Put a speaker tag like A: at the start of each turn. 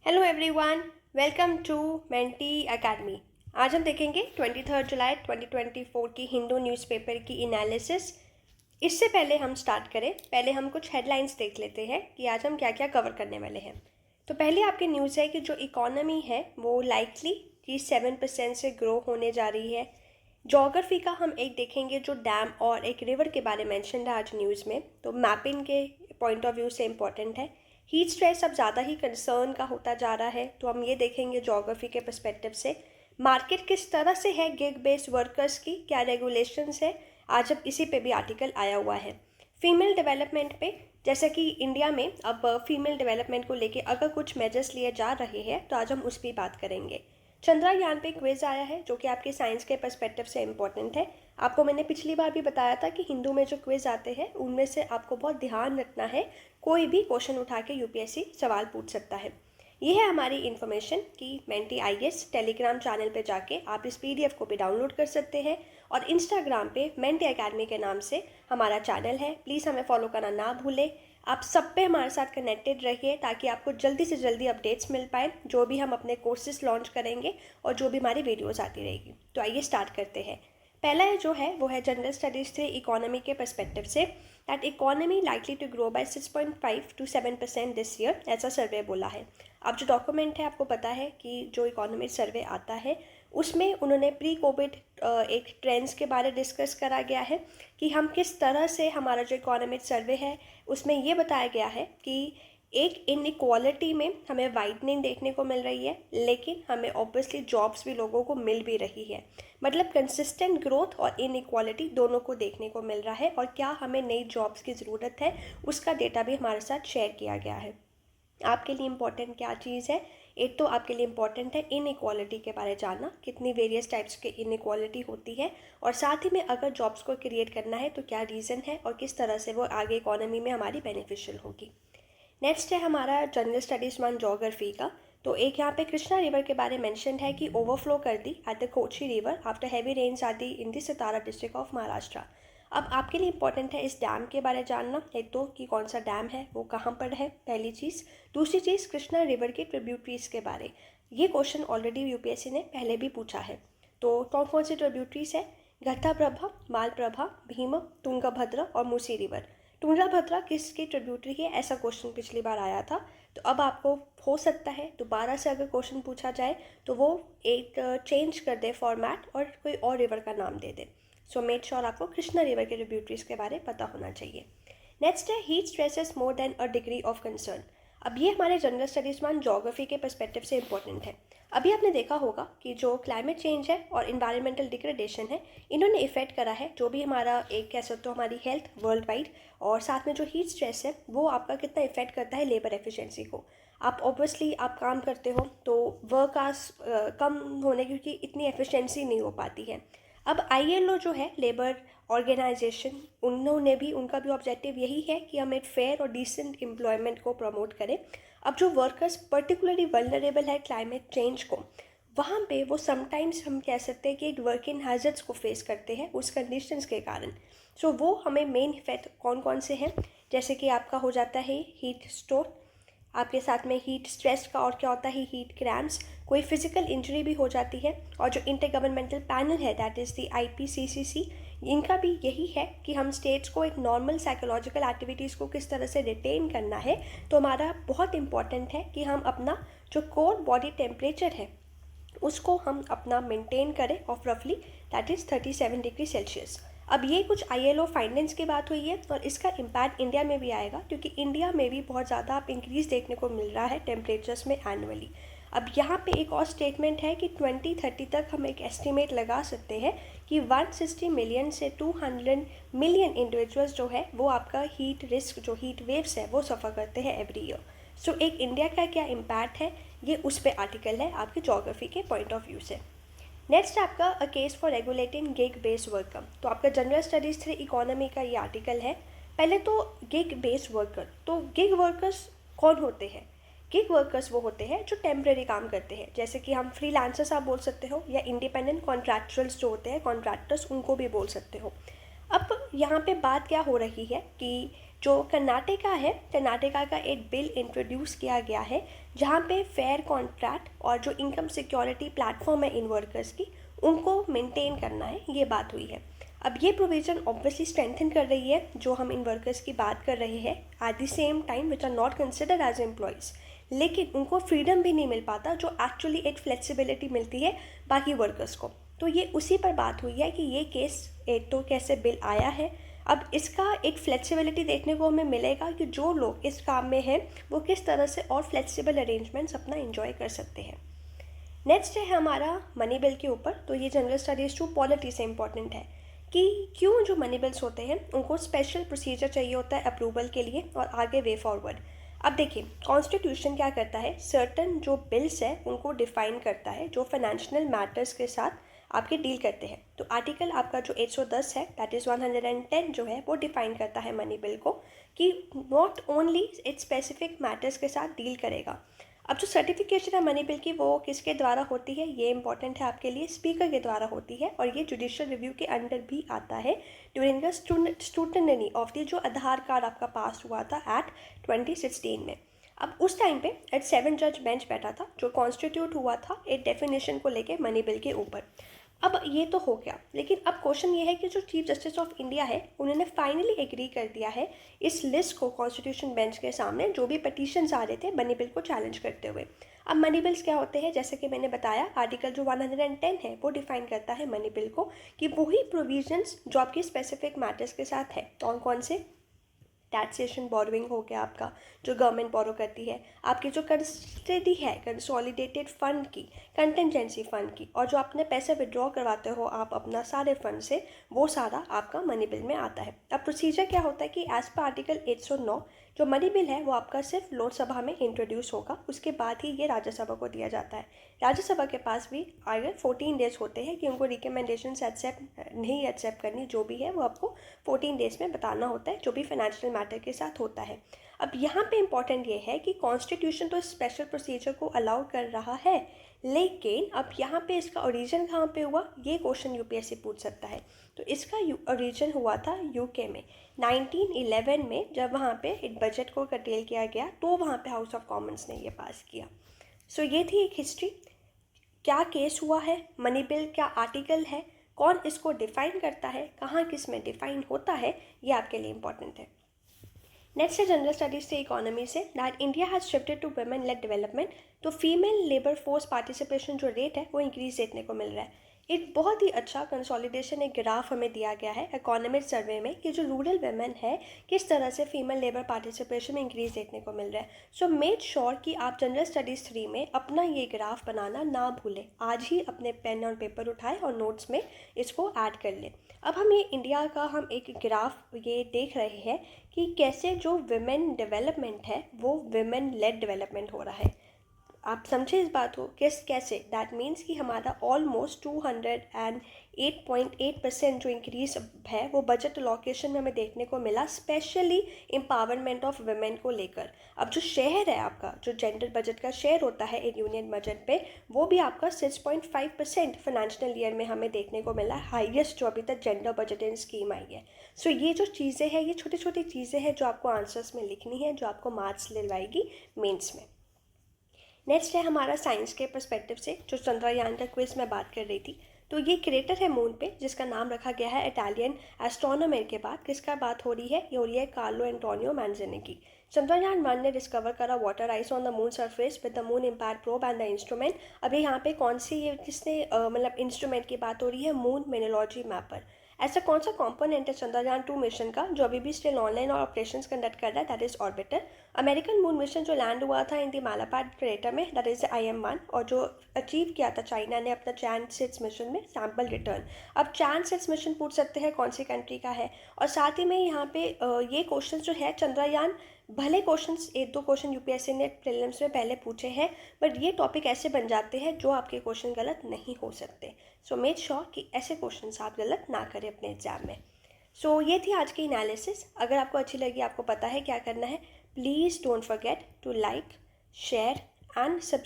A: Hello everyone, welcome to Mentee Academy. आज हम देखेंगे 23 जुलाई 2024 की हिंदू न्यूज़पेपर की एनालिसिस। इससे पहले हम स्टार्ट करें, पहले हम कुछ हेडलाइंस देख लेते हैं कि आज हम क्या क्या कवर करने वाले हैं। तो पहले आपकी न्यूज़ है कि जो इकोनॉमी है वो लाइकली कि 7% से ग्रो होने जा रही है। जोग्राफी का हम एक देखेंगे, जो डैम और एक रिवर के बारे में मेंशन है आज न्यूज़ में, तो मैपिंग के पॉइंट ऑफ व्यू से इम्पॉर्टेंट है। हीट स्ट्रेस अब ज़्यादा ही कंसर्न का होता जा रहा है, तो हम ये देखेंगे जोग्राफी के पर्सपेक्टिव से। मार्केट किस तरह से है गिग बेस्ड वर्कर्स की, क्या रेगुलेशंस है, आज अब इसी पे भी आर्टिकल आया हुआ है। फीमेल डेवलपमेंट पे, जैसे कि इंडिया में अब फीमेल डेवलपमेंट को लेके अगर कुछ मेजर्स लिए जा रहे हैं तो आज हम उस पर बात करेंगे। चंद्रयान पे क्विज आया है जो कि आपके साइंस के पर्सपेक्टिव से इम्पोर्टेंट है। आपको मैंने पिछली बार भी बताया था कि हिंदू में जो क्विज आते हैं उनमें से आपको बहुत ध्यान रखना है, कोई भी क्वेश्चन उठा के यूपीएससी सवाल पूछ सकता है। ये है हमारी इन्फॉर्मेशन कि मेंटी आईएएस टेलीग्राम चैनल पे जाके आप इस पीडीएफ को भी डाउनलोड कर सकते हैं, और इंस्टाग्राम पे मेंटी एकेडमी के नाम से हमारा चैनल है। प्लीज़ हमें फॉलो करना ना भूलें। आप सब पे हमारे साथ कनेक्टेड रहिए ताकि आपको जल्दी से जल्दी अपडेट्स मिल पाए, जो भी हम अपने कोर्सेज लॉन्च करेंगे और जो भी हमारी वीडियोज़ आती रहेगी। तो आइए स्टार्ट करते हैं। पहला जो है वो है जनरल स्टडीज़ से इकोनॉमी के पर्सपेक्टिव से, that economy likely to grow by 6.5 to 7% this year, ऐसा सर्वे बोला है। अब जो डॉक्यूमेंट है आपको पता है कि जो इकोनॉमी सर्वे आता है उसमें उन्होंने प्री कोविड एक ट्रेंड्स के बारे डिस्कस करा गया है कि हम किस तरह से, हमारा जो इकोनॉमिक सर्वे है उसमें ये बताया गया है कि एक इनइक्वालिटी में हमें वाइडनिंग देखने को मिल रही है, लेकिन हमें ऑब्वियसली जॉब्स भी लोगों को मिल भी रही है। मतलब कंसिस्टेंट ग्रोथ और इनइक्वालिटी दोनों को देखने को मिल रहा है, और क्या हमें नई जॉब्स की ज़रूरत है उसका डेटा भी हमारे साथ शेयर किया गया है। आपके लिए इम्पॉर्टेंट क्या चीज़ है? एक तो आपके लिए इम्पॉर्टेंट है इनइक्वालिटी के बारे जाना, कितनी वेरियस टाइप्स के इनइक्वालिटी होती है, और साथ ही में अगर जॉब्स को क्रिएट करना है तो क्या रीज़न है और किस तरह से वो आगे इकोनॉमी में हमारी बेनिफिशियल होगी। नेक्स्ट है हमारा जनरल स्टडीज़ वन जोग्राफी का। तो एक यहाँ पे कृष्णा रिवर के बारे में मेंशन है कि ओवरफ्लो कर दी at the Kochi river after heavy rains are the in the Satara district of Maharashtra. अब आपके लिए इंपॉर्टेंट है इस डैम के बारे जानना, एक तो कि कौन सा डैम है, वो कहाँ पर है, पहली चीज़। दूसरी चीज़ कृष्णा रिवर के ट्रिब्यूटरीज के बारे। ये क्वेश्चन ऑलरेडी यूपीएससी ने पहले भी पूछा है। तो कौन कौन सी ट्रिब्यूटरीज है? घट्टाप्रभा, मालप्रभा, भीम, तुंगभद्रा और मूसी रिवर। तुंगभद्रा किसकी ट्रिब्यूटरी है, ऐसा क्वेश्चन पिछली बार आया था। तो अब आपको हो सकता है दोबारा से अगर क्वेश्चन पूछा जाए तो वो एक चेंज कर दे फॉर्मेट और कोई और रिवर का नाम दे दे। सो मेक श्योर आपको कृष्णा रिवर के ट्रिब्यूटरीज के बारे में पता होना चाहिए। नेक्स्ट है heat stresses more than a degree of concern. अब ये हमारे जनरल स्टडीज वन जोग्राफी के पर्सपेक्टिव से इंपॉर्टेंट है। अभी आपने देखा होगा कि जो क्लाइमेट चेंज है और इन्वायरमेंटल डिग्रेडेशन है, इन्होंने इफेक्ट करा है जो भी हमारा एक कह सकते हो हमारी हेल्थ वर्ल्ड वाइड, और साथ में जो हीट स्ट्रेस है वो आपका कितना इफेक्ट करता है लेबर एफिशिएंसी को। आप ऑब्वियसली आप काम करते हो तो वर्क आवर्स कम होने क्योंकि इतनी एफिशिएंसी नहीं हो पाती है। अब आईएलओ जो है लेबर ऑर्गेनाइजेशन, उन्होंने भी, उनका भी ऑब्जेक्टिव यही है कि हम एक फेयर और डिसेंट एम्प्लॉयमेंट को प्रमोट करें। अब जो वर्कर्स पर्टिकुलरली वल्नरेबल है क्लाइमेट चेंज को, वहाँ पे वो समटाइम्स हम कह सकते हैं कि एक वर्किंग हैजर्ड्स को फेस करते हैं उस कंडीशंस के कारण। सो वो हमें मेन इफेक्ट कौन कौन से हैं, जैसे कि आपका हो जाता है हीट स्ट्रोक, आपके साथ में हीट स्ट्रेस का और क्या होता है हीट क्रैम्प्स, कोई फिजिकल इंजरी भी हो जाती है। और जो इंटर गवर्नमेंटल पैनल है दैट इज़ द आईपीसीसीसी, इनका भी यही है कि हम स्टेट्स को एक नॉर्मल साइकोलॉजिकल एक्टिविटीज़ को किस तरह से रिटेन करना है। तो हमारा बहुत इंपॉर्टेंट है कि हम अपना जो कोर बॉडी टेम्परेचर है उसको हम अपना मेंटेन करें ऑफ रफली दैट इज़ 37 डिग्री सेल्सियस। अब ये कुछ आईएलओ फाइंडिंग्स की बात हुई है और इसका इम्पैक्ट इंडिया में भी आएगा, क्योंकि इंडिया में भी बहुत ज़्यादा आप इंक्रीज़ देखने को मिल रहा है टेम्परेचर्स में एनुअली। अब यहाँ पे एक और स्टेटमेंट है कि 2030 तक हम एक एस्टिमेट लगा सकते हैं कि 160 मिलियन से 200 मिलियन इंडिविजुअल्स जो है वो आपका हीट रिस्क, जो हीट वेव्स है वो सफ़र करते हैं एवरी ईयर। सो एक इंडिया का क्या इम्पैक्ट है, ये उस पर आर्टिकल है आपके जोग्राफी के पॉइंट ऑफ व्यू से। नेक्स्ट आपका a case for regulating gig based worker. तो आपका जनरल स्टडीज़ 3 इकोनॉमी का ये आर्टिकल है। पहले तो गिग बेस्ड वर्कर, तो गिग वर्कर्स कौन होते हैं? गिग वर्कर्स वो होते हैं जो टेम्प्रेरी काम करते हैं, जैसे कि हम फ्रीलांसर्स आप बोल सकते हो, या इंडिपेंडेंट कॉन्ट्रैक्चुअल्स जो होते हैं कॉन्ट्रैक्टर्स, उनको भी बोल सकते हो। अब यहाँ पे बात क्या हो रही है कि जो कर्नाटका है, कर्नाटका का एक बिल इंट्रोड्यूस किया गया है जहाँ पे फेयर कॉन्ट्रैक्ट और जो इनकम सिक्योरिटी प्लेटफॉर्म है इन वर्कर्स की, उनको मेंटेन करना है, ये बात हुई है। अब ये प्रोविज़न ऑब्वियसली स्ट्रेंथन कर रही है जो हम इन वर्कर्स की बात कर रहे हैं at the same time which are not considered as employees, लेकिन उनको फ्रीडम भी नहीं मिल पाता जो एक्चुअली एक फ्लेक्सिबिलिटी मिलती है बाकी वर्कर्स को। तो ये उसी पर बात हुई है कि ये केस एक तो कैसे बिल आया है। अब इसका एक फ्लेक्सिबिलिटी देखने को हमें मिलेगा कि जो लोग इस काम में हैं वो किस तरह से और फ्लेक्सिबल अरेंजमेंट्स अपना एंजॉय कर सकते हैं। नेक्स्ट है हमारा मनी बिल के ऊपर। तो ये जनरल स्टडीज़ टू पॉलिटी से इम्पॉर्टेंट है कि क्यों जो मनी बिल्स होते हैं उनको स्पेशल प्रोसीजर चाहिए होता है अप्रूवल के लिए और आगे वे फॉरवर्ड। अब देखिए कॉन्स्टिट्यूशन क्या करता है, सर्टन जो बिल्स है उनको डिफाइन करता है जो फाइनेंशियल मैटर्स के साथ आपके डील करते हैं। तो आर्टिकल आपका जो 110 है, दैट इज़ 110 जो है, वो डिफाइन करता है मनी बिल को कि not only it specific matters के साथ डील करेगा। अब जो सर्टिफिकेशन है मनी बिल की वो किसके द्वारा होती है, ये इंपॉर्टेंट है आपके लिए, स्पीकर के द्वारा होती है और ये जुडिशियल रिव्यू के अंडर भी आता है during the scrutiny of the जो आधार कार्ड आपका पास हुआ था एट 2016 में। अब उस टाइम पे एक 7 जज बेंच बैठा था जो कॉन्स्टिट्यूट हुआ था एक डेफिनेशन को लेके मनी बिल के ऊपर। अब ये तो हो गया, लेकिन अब क्वेश्चन ये है कि जो चीफ जस्टिस ऑफ इंडिया है उन्होंने फाइनली एग्री कर दिया है इस लिस्ट को कॉन्स्टिट्यूशन बेंच के सामने जो भी पटिशन्स आ रहे थे मनी बिल को चैलेंज करते हुए। अब मनी बिल्स क्या होते हैं, जैसे कि मैंने बताया आर्टिकल जो 110 है वो डिफाइन करता है मनी बिल को कि वही प्रोविजंस जो आपकी स्पेसिफिक मैटर्स के साथ है, कौन कौन से, टैक्सेशन बोरोइंग हो गया आपका जो गवर्नमेंट बोरो करती है, आपकी जो कस्टडी है कंसोलिडेटेड फंड की, कंटिजेंसी फंड की, और जो अपने पैसे विड्रॉ करवाते हो आप अपना सारे फंड से, वो सारा आपका मनी बिल में आता है। अब प्रोसीजर क्या होता है कि एज पर आर्टिकल 109 जो मनी बिल है वो आपका सिर्फ लोकसभा में इंट्रोड्यूस होगा, उसके बाद ही ये राज्यसभा को दिया जाता है। राज्यसभा के पास भी अगर 14 डेज होते हैं कि उनको रिकमेंडेशन एक्सेप्ट नहीं एक्सेप्ट करनी, जो भी है वो आपको 14 डेज में बताना होता है जो भी फाइनेंशियल मैटर के साथ होता है। अब यहाँ पे इम्पॉर्टेंट ये है कि कॉन्स्टिट्यूशन तो स्पेशल प्रोसीजर को अलाउ कर रहा है, लेकिन अब यहाँ पे इसका ओरिजिन कहाँ पे हुआ, ये क्वेश्चन यूपीएससी पूछ सकता है। तो इसका ओरिजिन हुआ था यूके में 1911 में, जब वहाँ पे एक बजट को कर्टेल किया गया तो वहाँ पे हाउस ऑफ कॉमन्स ने ये पास किया। सो ये थी एक हिस्ट्री, क्या केस हुआ है, मनी बिल क्या आर्टिकल है, कौन इसको डिफाइन करता है, कहाँ किस में डिफाइन होता है, ये आपके लिए इंपॉर्टेंट है। नेक्स्ट है जनरल स्टडीज से इकोनॉमी से, that India has shifted to women led development. तो फीमेल लेबर फोर्स पार्टिसिपेशन जो रेट है वो इंक्रीज देखने को मिल रहा है। एक बहुत ही अच्छा कंसोलिडेशन एक ग्राफ हमें दिया गया है इकोनॉमिक सर्वे में कि जो रूरल वेमेन है किस तरह से फीमेल लेबर पार्टिसिपेशन में इंक्रीज देखने को मिल रहा है। सो मेक श्योर कि आप जनरल स्टडीज़ 3 में अपना ये ग्राफ बनाना ना भूलें, आज ही अपने पेन और पेपर उठाएं और नोट्स में इसको ऐड कर लें। अब हम ये इंडिया का हम एक ग्राफ ये देख रहे हैं कि कैसे जो विमेन डेवलपमेंट है वो विमेन लेड डेवलपमेंट हो रहा है। आप समझे इस बात को, कैसे, दैट मीन्स कि हमारा ऑलमोस्ट 208.8% जो इंक्रीज है वो बजट अलोकेशन में हमें देखने को मिला, स्पेशली एम्पावरमेंट ऑफ वुमेन को लेकर। अब जो शेयर है आपका, जो जेंडर बजट का शेयर होता है एक यूनियन बजट पे, वो भी आपका 6.5% फाइनेंशियल ईयर में हमें देखने को मिला, हाईएस्ट जो अभी तक जेंडर बजटिंग स्कीम आई है। सो ये जो चीज़ें हैं, ये छोटी छोटी चीज़ें हैं जो आपको आंसर्स में लिखनी है, जो आपको मार्क्स दिलवाएगी मेंस में। नेक्स्ट है हमारा साइंस के पर्सपेक्टिव से, जो चंद्रयान का क्विज में बात कर रही थी। तो ये क्रेटर है मून पे जिसका नाम रखा गया है इटालियन एस्ट्रोनॉमर के बाद। किसका बात हो रही है, ये हो रही है कार्लो एंटोनियो मैंजेनी की। चंद्रयान 1 ने डिस्कवर करा water ice on the moon surface with the moon impact probe and the instrument. अभी यहाँ पे कौन सी ये किसने मतलब इंस्ट्रूमेंट की बात हो रही है, मून मिनोलॉजी मैपर। ऐसा कौन सा कंपोनेंट है चंद्रयान 2 मिशन का जो अभी भी स्टिल ऑनलाइन और ऑपरेशंस कंडक्ट कर रहा है, that is orbiter. American moon mission जो लैंड हुआ था इन दी मालापैड क्रेटर में, दैट इज IM-1, और जो अचीव किया था चाइना ने अपना चैन-6 मिशन में सैम्पल रिटर्न। अब चैन-6 मिशन पूछ सकते हैं कौन सी कंट्री का है, और साथ ही में यहाँ पे ये क्वेश्चन जो है चंद्रयान, भले क्वेश्चंस 1-2 क्वेश्चन यूपीएससी ने प्रीलिम्स में पहले पूछे हैं, बट ये टॉपिक ऐसे बन जाते हैं जो आपके क्वेश्चन गलत नहीं हो सकते। सो मेक श्योर कि ऐसे क्वेश्चंस आप गलत ना करें अपने एग्जाम में। सो ये थी आज की एनालिसिस। अगर आपको अच्छी लगी, आपको पता है क्या करना है, please don't forget to like, share and subscribe.